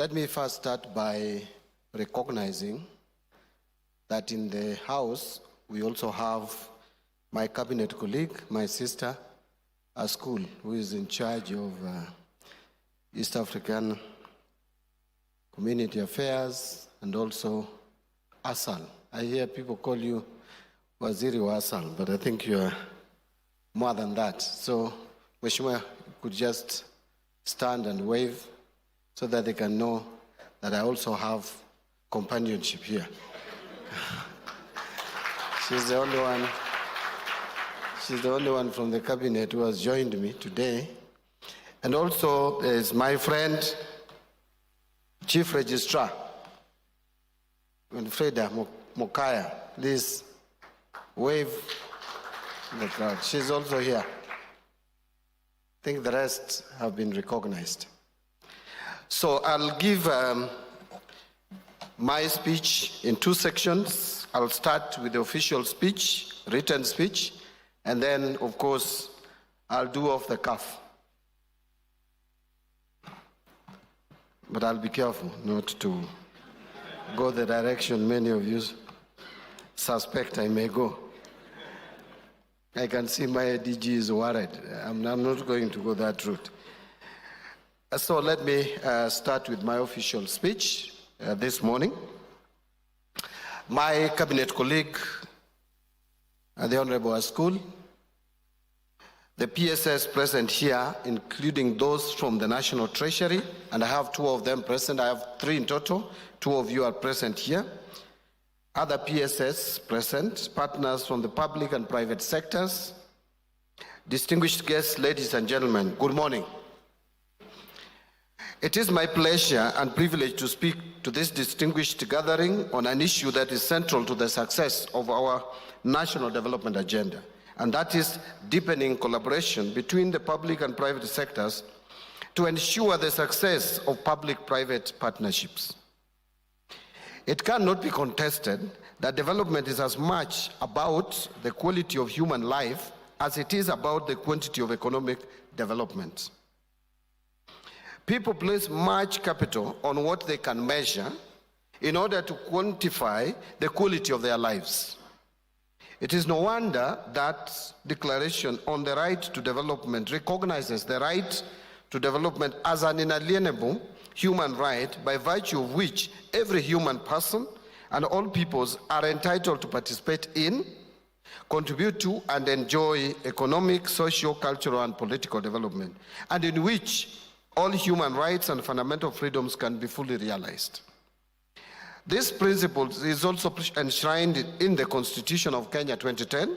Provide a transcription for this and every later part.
Let me first start by recognizing that in the House, we also have my cabinet colleague, my sister, Askul, who is in charge of East African Community Affairs, and also Asal. I hear people call you Waziri wa Asal, but I think you're more than that. So, Mheshimiwa could just stand and wave so that they can know that I also have companionship here. She's the only one from the cabinet who has joined me today. And also there's my friend, Chief Registrar, Freda Mokaya. Please wave in the crowd. She's also here. I think the rest have been recognized. So I'll give my speech in two sections. I'll start with the official speech, written speech, and then, of course, I'll do off the cuff. But I'll be careful not to go the direction many of you suspect I may go. I can see my DG is worried. I'm not going to go that route. So let me start with my official speech this morning. My cabinet colleague, the Honorable Askul, the PSS present here, including those from the National Treasury, and I have two of them present. I have three in total. Two of you are present here. Other PSS present, partners from the public and private sectors, distinguished guests, ladies and gentlemen, good morning. It is my pleasure and privilege to speak to this distinguished gathering on an issue that is central to the success of our national development agenda, and that is deepening collaboration between the public and private sectors to ensure the success of public-private partnerships. It cannot be contested that development is as much about the quality of human life as it is about the quantity of economic development. People place much capital on what they can measure in order to quantify the quality of their lives. It is no wonder that Declaration on the Right to Development recognizes the right to development as an inalienable human right by virtue of which every human person and all peoples are entitled to participate in, contribute to, and enjoy economic, social, cultural, and political development, and in which all human rights and fundamental freedoms can be fully realized. This principle is also enshrined in the Constitution of Kenya 2010,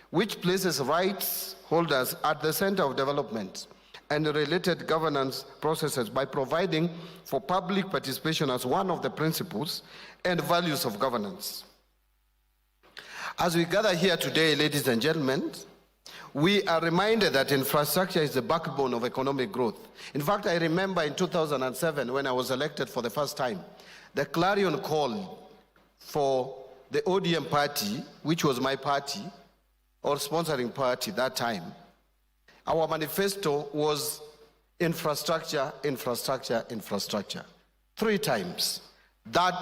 which places rights holders at the center of development and related governance processes by providing for public participation as one of the principles and values of governance. As we gather here today, ladies and gentlemen, we are reminded that infrastructure is the backbone of economic growth. In fact, I remember in 2007 when I was elected for the first time, the clarion call for the ODM party, which was my party, or sponsoring party that time, our manifesto was infrastructure, infrastructure, infrastructure. 3 times. That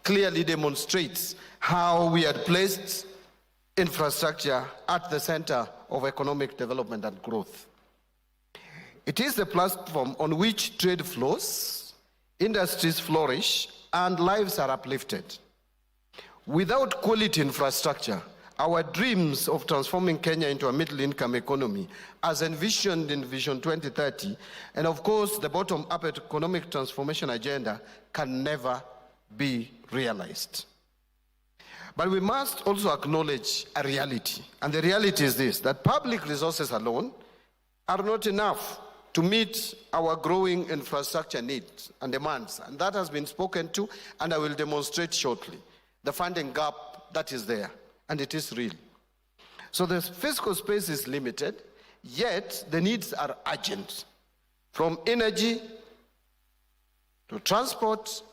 clearly demonstrates how we had placed infrastructure at the center of economic development and growth. It is the platform on which trade flows, industries flourish, and lives are uplifted. Without quality infrastructure, our dreams of transforming Kenya into a middle-income economy, as envisioned in Vision 2030, and of course the bottom-up economic transformation agenda, can never be realized. But we must also acknowledge a reality, and the reality is this, that public resources alone are not enough to meet our growing infrastructure needs and demands, and that has been spoken to, and I will demonstrate shortly. The funding gap that is there, and it is real. So the fiscal space is limited, yet the needs are urgent, from energy to transport,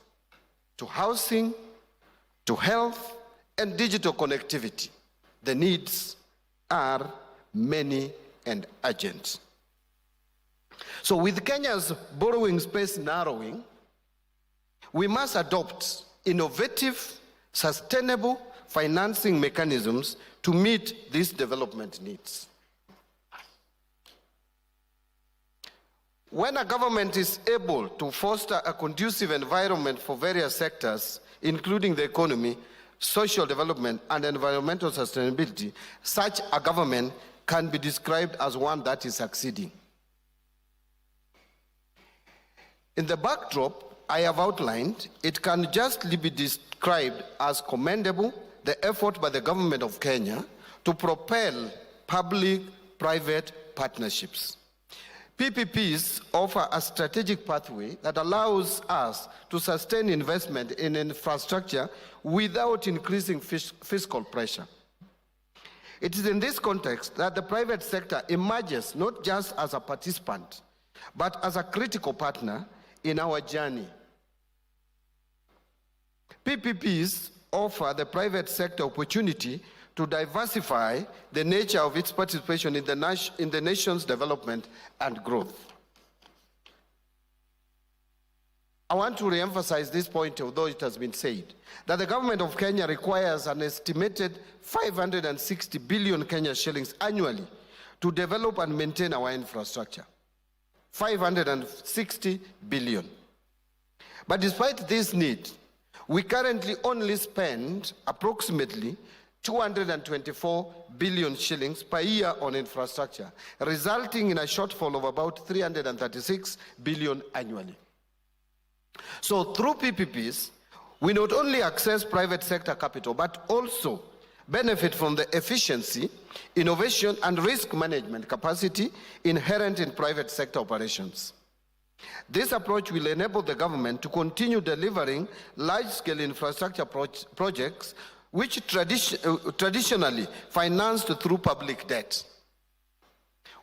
to housing, to health, and digital connectivity. The needs are many and urgent. So with Kenya's borrowing space narrowing, we must adopt innovative, sustainable financing mechanisms to meet these development needs. When a government is able to foster a conducive environment for various sectors, including the economy, social development, and environmental sustainability, such a government can be described as one that is succeeding. In the backdrop I have outlined, it can justly be described as commendable the effort by the government of Kenya to propel public-private partnerships. PPPs offer a strategic pathway that allows us to sustain investment in infrastructure without increasing fiscal pressure. It is in this context that the private sector emerges not just as a participant, but as a critical partner in our journey. PPPs offer the private sector opportunity to diversify the nature of its participation in the nation's development and growth. I want to re-emphasize this point, although it has been said, that the government of Kenya requires an estimated 560 billion Kenya shillings annually to develop and maintain our infrastructure. 560 billion. But despite this need, we currently only spend approximately 224 billion shillings per year on infrastructure, resulting in a shortfall of about 336 billion annually. So through PPPs, we not only access private sector capital, but also benefit from the efficiency, innovation, and risk management capacity inherent in private sector operations. This approach will enable the government to continue delivering large-scale infrastructure projects which traditionally financed through public debt,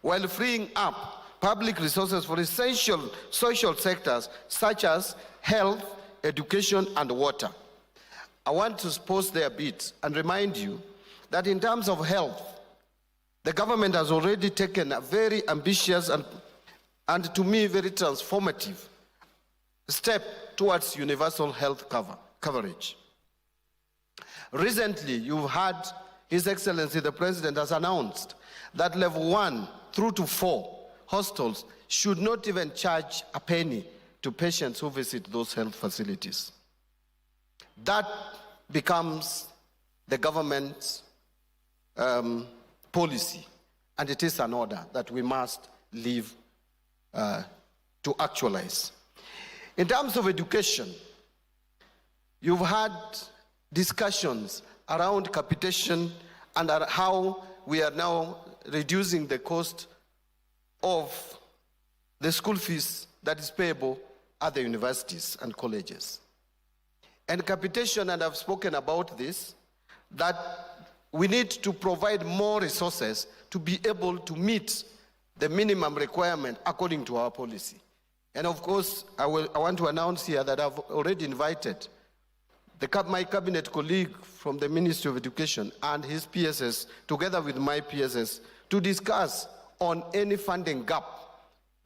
while freeing up public resources for essential social sectors such as health, education, and water. I want to pause there a bit and remind you that in terms of health, the government has already taken a very ambitious and to me very transformative step towards universal health coverage. Recently, you've heard His Excellency the President has announced that level 1 through to 4 hospitals should not even charge a penny to patients who visit those health facilities. That becomes the government's policy, and it is an order that we must live to actualize. In terms of education, you've had discussions around capitation and how we are now reducing the cost of the school fees that is payable at the universities and colleges. And capitation, and I've spoken about this, that we need to provide more resources to be able to meet the minimum requirement according to our policy. And of course, I want to announce here that I've already invited my cabinet colleague from the Ministry of Education and his PSS, together with my PSS, to discuss on any funding gap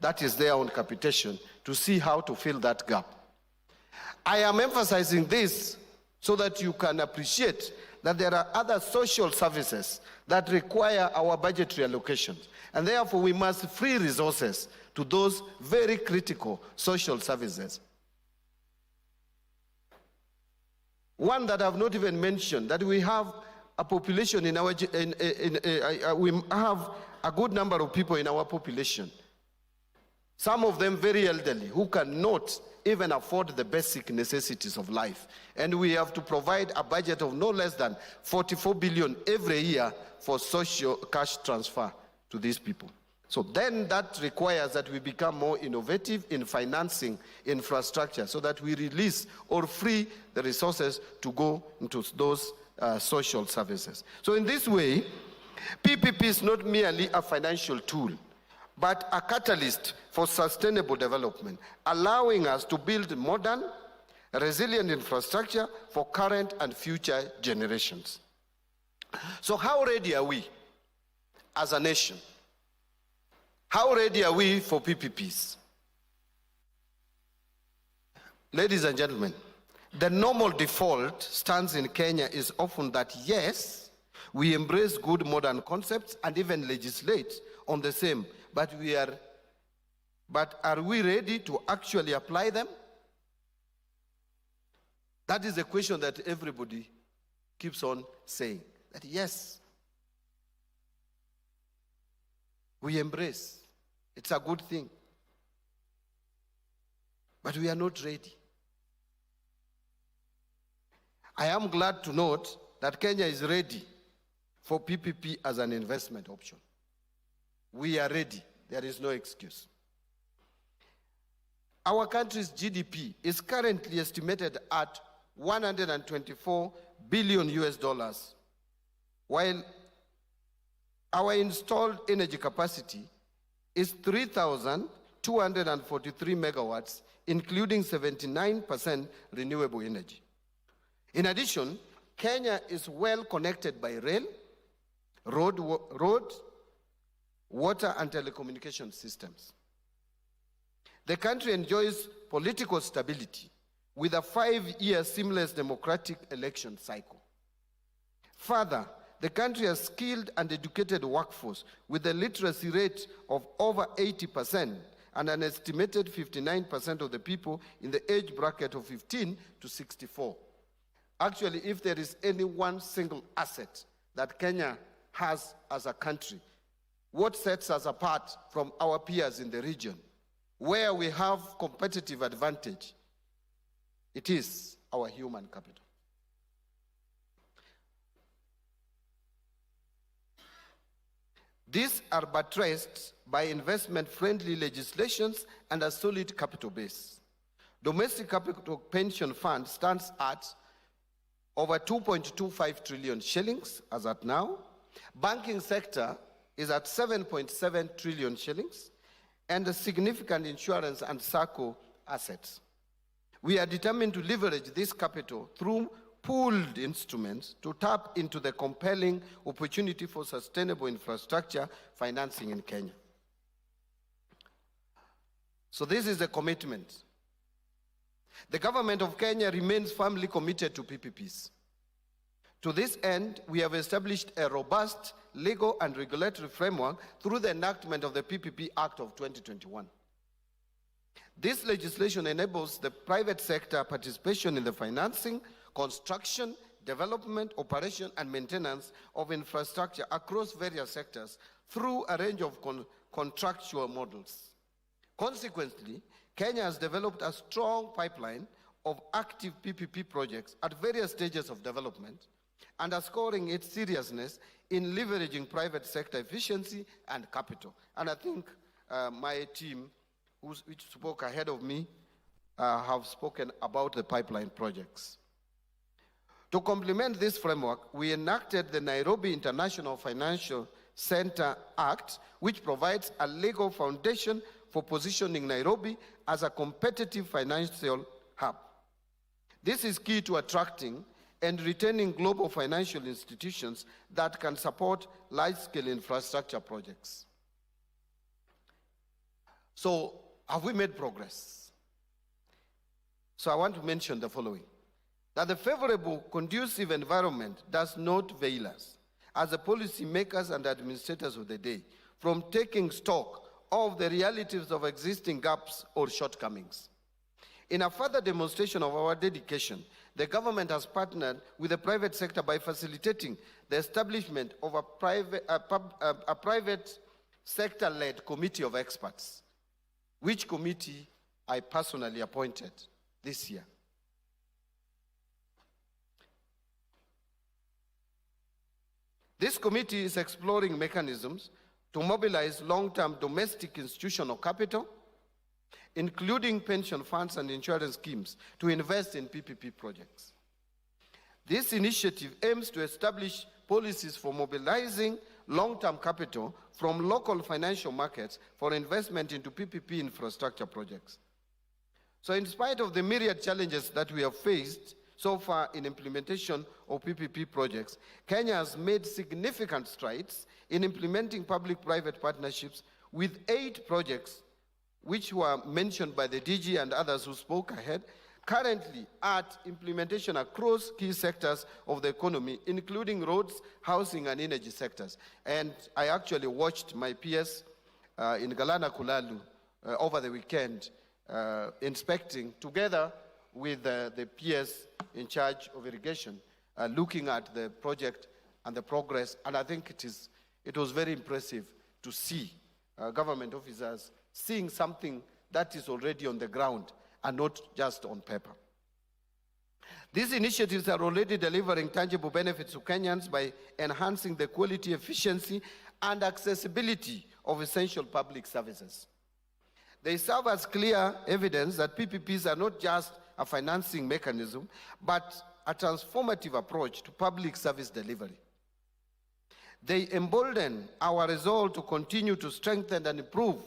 that is there on capitation to see how to fill that gap. I am emphasizing this so that you can appreciate that there are other social services that require our budgetary allocations, and therefore we must free resources to those very critical social services. One that I've not even mentioned, that we have a population in our, we have a good number of people in our population, some of them very elderly, who cannot even afford the basic necessities of life. And we have to provide a budget of no less than 44 billion every year for social cash transfer to these people. So then that requires that we become more innovative in financing infrastructure so that we release or free the resources to go into those social services. So in this way, PPP is not merely a financial tool, but a catalyst for sustainable development, allowing us to build modern, resilient infrastructure for current and future generations. So how ready are we as a nation? How ready are we for PPPs? Ladies and gentlemen, the normal default stance in Kenya is often that yes, we embrace good modern concepts and even legislate on the same, but are we ready to actually apply them? That is a question that everybody keeps on saying, that yes, we embrace. It's a good thing. But we are not ready. I am glad to note that Kenya is ready for PPP as an investment option. We are ready. There is no excuse. Our country's GDP is currently estimated at 124 billion US dollars, while our installed energy capacity is 3,243 megawatts, including 79% renewable energy. In addition, Kenya is well connected by rail, road, water, and telecommunication systems. The country enjoys political stability with a 5-year seamless democratic election cycle. Further, the country has skilled and educated workforce with a literacy rate of over 80% and an estimated 59% of the people in the age bracket of 15 to 64. Actually, if there is any one single asset that Kenya has as a country, what sets us apart from our peers in the region, where we have competitive advantage, it is our human capital. These are buttressed by investment-friendly legislations and a solid capital base. Domestic capital pension fund stands at over 2.25 trillion shillings as at now. Banking sector is at 7.7 trillion shillings, and a significant insurance and SACCO assets. We are determined to leverage this capital through pooled instruments to tap into the compelling opportunity for sustainable infrastructure financing in Kenya. So this is a commitment. The government of Kenya remains firmly committed to PPPs. To this end, we have established a robust legal and regulatory framework through the enactment of the PPP Act of 2021. This legislation enables the private sector participation in the financing, construction, development, operation, and maintenance of infrastructure across various sectors through a range of contractual models. Consequently, Kenya has developed a strong pipeline of active PPP projects at various stages of development, underscoring its seriousness in leveraging private sector efficiency and capital. And I think my team, which spoke ahead of me, have spoken about the pipeline projects. To complement this framework, we enacted the Nairobi International Financial Center Act, which provides a legal foundation for positioning Nairobi as a competitive financial hub. This is key to attracting and retaining global financial institutions that can support large-scale infrastructure projects. So, have we made progress? So I want to mention the following: that the favorable, conducive environment does not veil us, as the policy makers and administrators of the day, from taking stock of the realities of existing gaps or shortcomings. In a further demonstration of our dedication, the government has partnered with the private sector by facilitating the establishment of a private sector-led committee of experts, which committee I personally appointed this year. This committee is exploring mechanisms to mobilize long-term domestic institutional capital, including pension funds and insurance schemes, to invest in PPP projects. This initiative aims to establish policies for mobilizing long-term capital from local financial markets for investment into PPP infrastructure projects. So in spite of the myriad challenges that we have faced so far in implementation of PPP projects, Kenya has made significant strides in implementing public-private partnerships with 8 projects which were mentioned by the DG and others who spoke ahead, currently at implementation across key sectors of the economy, including roads, housing, and energy sectors. And I actually watched my peers in Galana Kulalu over the weekend inspecting, together with the peers in charge of irrigation, looking at the project and the progress. And I think it was very impressive to see government officers seeing something that is already on the ground and not just on paper. These initiatives are already delivering tangible benefits to Kenyans by enhancing the quality, efficiency, and accessibility of essential public services. They serve as clear evidence that PPPs are not just a financing mechanism, but a transformative approach to public service delivery. They embolden our resolve to continue to strengthen and improve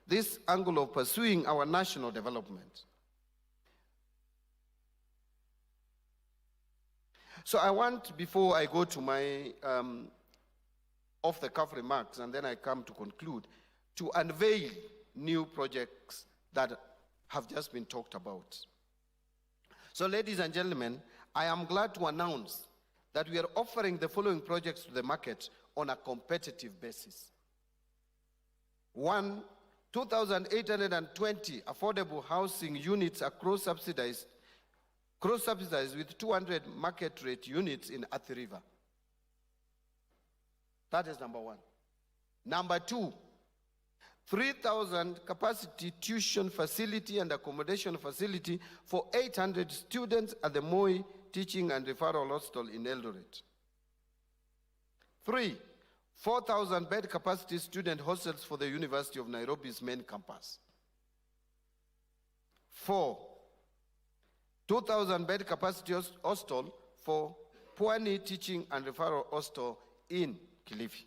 this angle of pursuing our national development. So I want, before I go to my off-the-cuff remarks, and then I come to conclude, to unveil new projects that have just been talked about. So, ladies and gentlemen, I am glad to announce that we are offering the following projects to the market on a competitive basis. 1, 2,820 affordable housing units across subsidized with 200 market rate units in Athi River. That is number 1. Number 2, 3,000 capacity tuition facility and accommodation facility for 800 students at the Moi Teaching and Referral Hostel in Eldoret. 3, 4,000 bed capacity student hostels for the University of Nairobi's main campus. 4, 2,000 bed capacity hostel for Pwani Teaching and Referral Hostel in Kilifi.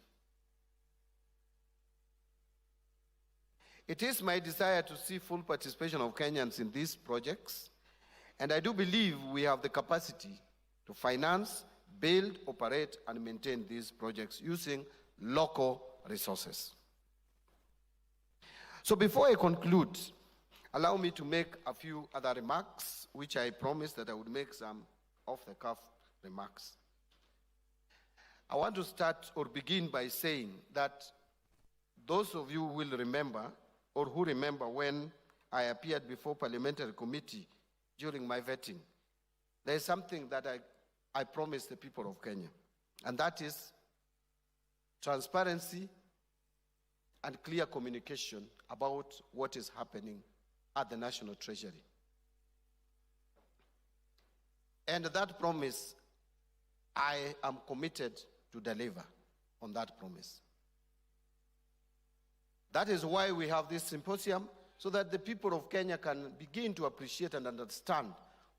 It is my desire to see full participation of Kenyans in these projects, and I do believe we have the capacity to finance, build, operate, and maintain these projects using local resources. So before I conclude, allow me to make a few other remarks, which I promised that I would make some off-the-cuff remarks. I want to start or begin by saying that those of you who will remember, or who remember when I appeared before parliamentary committee during my vetting, there is something that I promised the people of Kenya, and that is transparency and clear communication about what is happening at the National Treasury. And that promise, I am committed to deliver on that promise. That is why we have this symposium, so that the people of Kenya can begin to appreciate and understand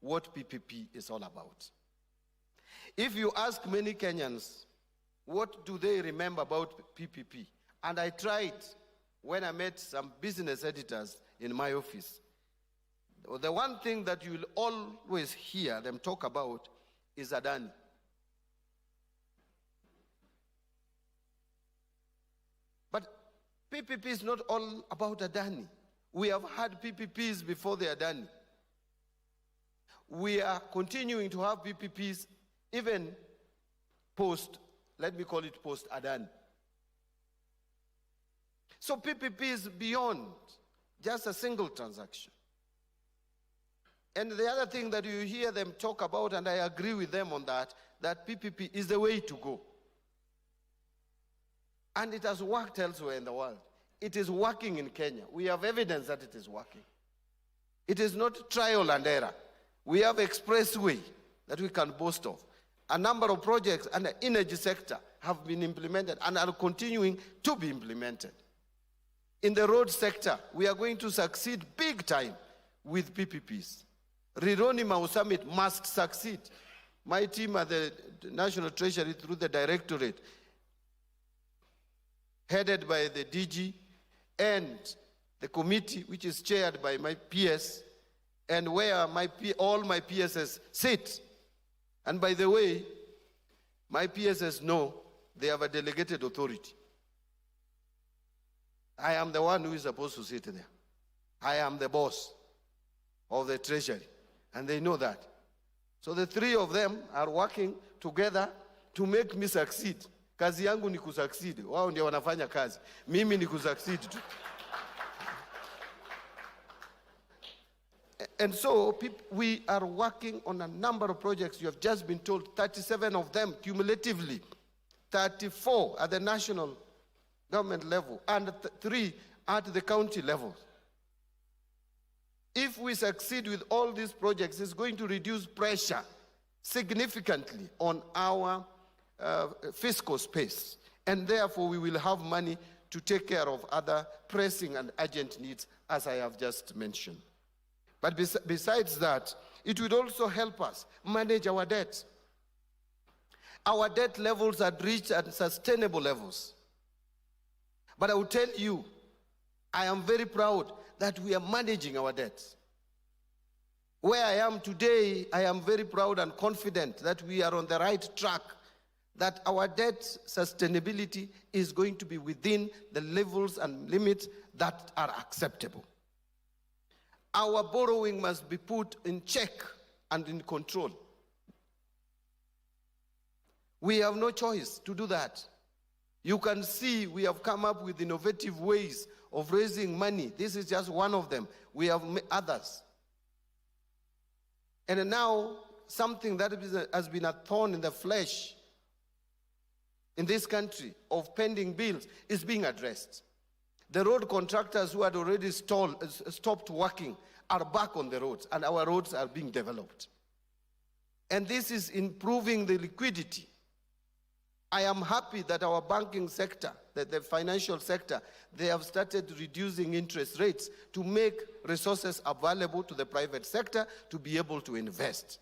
what PPP is all about. If you ask many Kenyans, what do they remember about PPP? And I tried when I met some business editors in my office. The one thing that you will always hear them talk about is Adani. But PPP is not all about Adani. We have had PPPs before the Adani. We are continuing to have PPPs even post, let me call it post Adani. So PPP is beyond just a single transaction. And the other thing that you hear them talk about, and I agree with them on that PPP is the way to go. And it has worked elsewhere in the world. It is working in Kenya. We have evidence that it is working. It is not trial and error. We have expressway that we can boast of. A number of projects and the energy sector have been implemented and are continuing to be implemented. In the road sector, we are going to succeed big time with PPPs. Rironi Mau Summit must succeed. My team at the National Treasury, through the Directorate, headed by the DG, and the committee, which is chaired by my PS, and where all my PSs sit. And by the way, my PSs know they have a delegated authority. I am the one who is supposed to sit there. I am the boss of the Treasury. And they know that. So the three of them are working together to make me succeed. Kazi yangu ni kusucceed. Wao ndio wanafanya kazi. Mimi ni kusucceed tu. And so we are working on a number of projects. You have just been told 37 of them cumulatively. 34 at the national government level and 3 at the county level. If we succeed with all these projects, it's going to reduce pressure significantly on our fiscal space. And therefore, we will have money to take care of other pressing and urgent needs, as I have just mentioned. But besides that, it would also help us manage our debt. Our debt levels are reached at sustainable levels. But I will tell you, I am very proud that we are managing our debts. Where I am today, I am very proud and confident that we are on the right track, that our debt sustainability is going to be within the levels and limits that are acceptable. Our borrowing must be put in check and in control. We have no choice to do that. You can see we have come up with innovative ways of raising money. This is just one of them. We have others. And now, something that has been a thorn in the flesh in this country of pending bills is being addressed. The road contractors who had already stopped working are back on the roads, and our roads are being developed. And this is improving the liquidity. I am happy that our banking sector, that the financial sector, they have started reducing interest rates to make resources available to the private sector to be able to invest.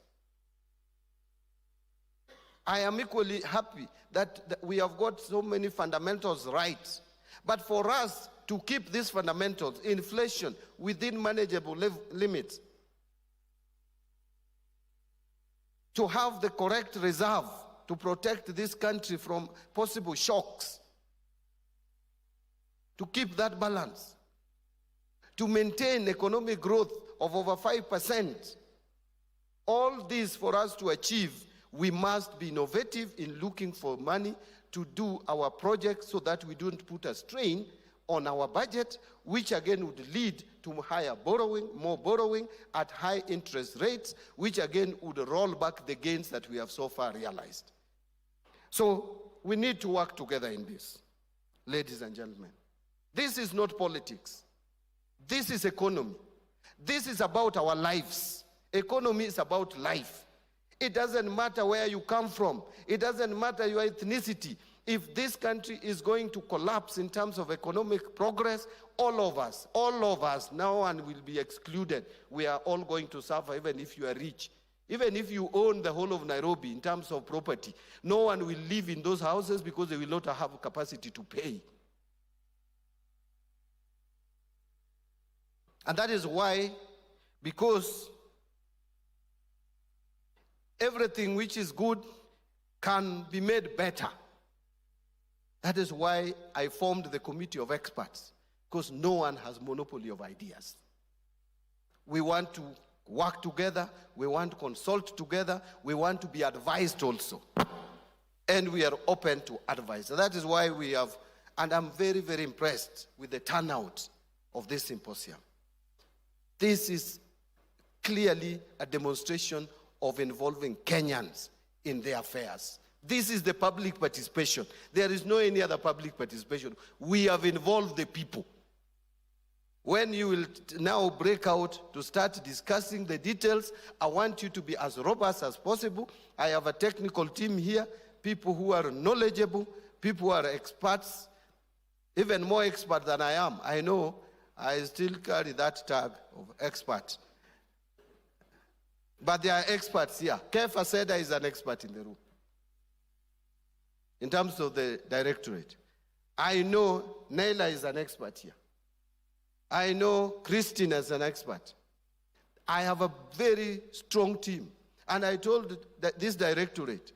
I am equally happy that we have got so many fundamentals right. But for us to keep these fundamentals, inflation within manageable limits, to have the correct reserve to protect this country from possible shocks, to keep that balance, to maintain economic growth of over 5%. All this for us to achieve, we must be innovative in looking for money to do our projects so that we don't put a strain on our budget, which again would lead to higher borrowing, more borrowing at high interest rates, which again would roll back the gains that we have so far realized. So we need to work together in this, ladies and gentlemen. This is not politics. This is economy. This is about our lives. Economy is about life. It doesn't matter where you come from. It doesn't matter your ethnicity. If this country is going to collapse in terms of economic progress, all of us, no one will be excluded. We are all going to suffer, even if you are rich. Even if you own the whole of Nairobi in terms of property, no one will live in those houses because they will not have capacity to pay. And that is why, because everything which is good can be made better. That is why I formed the committee of experts, because no one has monopoly of ideas. We want to work together, we want to consult together, we want to be advised also. And we are open to advice. So that is why we have, and I'm very, very impressed with the turnout of this symposium. This is clearly a demonstration of involving Kenyans in their affairs. This is the public participation. There is no any other public participation. We have involved the people. When you will now break out to start discussing the details, I want you to be as robust as possible. I have a technical team here, people who are knowledgeable, people who are experts, even more expert than I am. I know I still carry that tag of expert. But there are experts here. Kefa Seda is an expert in the room. In terms of the directorate. I know Naila is an expert here. I know Christine is an expert. I have a very strong team. And I told this directorate,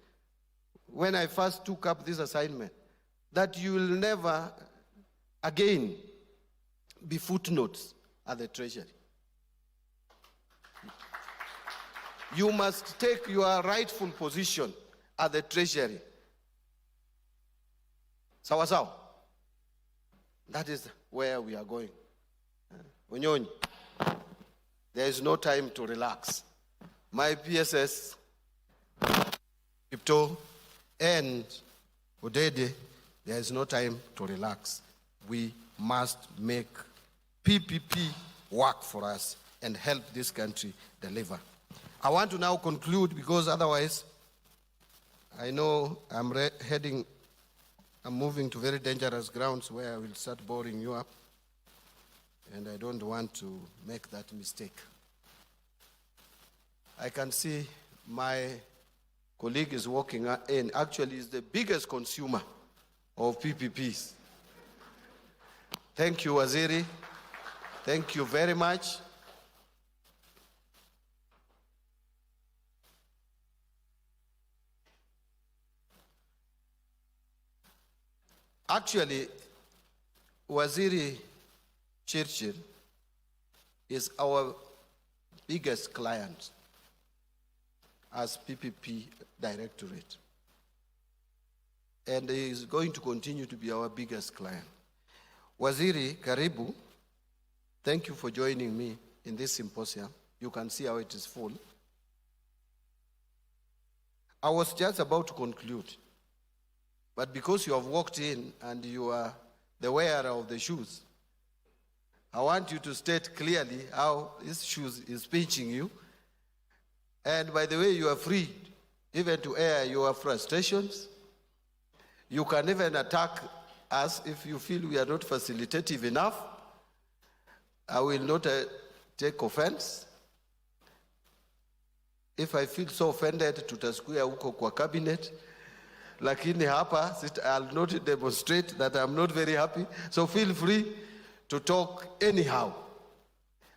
when I first took up this assignment, that you will never again be footnotes at the Treasury. You must take your rightful position at the Treasury. Sawa sawa? That is where we are going. Onyonyi, there is no time to relax. My PSS, Kipto, and Odede, there is no time to relax. We must make PPP work for us and help this country deliver. I want to now conclude, because otherwise, I know I'm moving to very dangerous grounds where I will start boring you up, and I don't want to make that mistake. I can see my colleague is walking in. Actually, is the biggest consumer of PPPs. Thank you, Waziri. Thank you very much. Actually, Waziri Chirchir is our biggest client as PPP Directorate. And he is going to continue to be our biggest client. Waziri, karibu. Thank you for joining me in this symposium. You can see how it is full. I was just about to conclude, but because you have walked in and you are the wearer of the shoes, I want you to state clearly how this shoes is pinching you. And by the way, you are free even to air your frustrations. You can even attack us if you feel we are not facilitative enough. I will not take offense. If I feel so offended, tutasikuya huko kwa cabinet. Lakini hapa, I'll not demonstrate that I'm not very happy. So feel free to talk anyhow.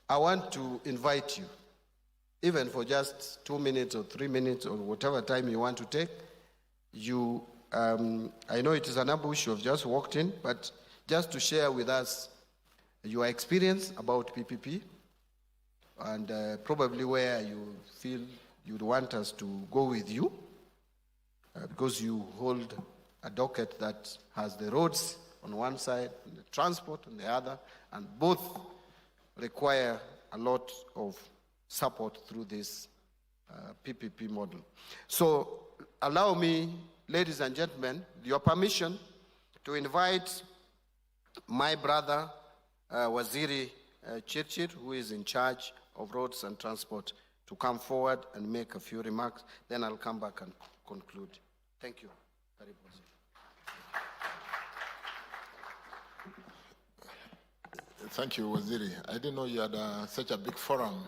I want to invite you, even for just 2 minutes or 3 minutes or whatever time you want to take. I know it is an ambush, you have just walked in, but just to share with us your experience about PPP and probably where you feel you'd want us to go with you, because you hold a docket that has the roads on one side and the transport on the other, and both require a lot of support through this PPP model. So allow me, ladies and gentlemen, your permission to invite my brother, Waziri Chirchir, who is in charge of roads and transport, to come forward and make a few remarks. Then I'll come back and conclude. Thank you. Thank you, Waziri. I didn't know you had such a big forum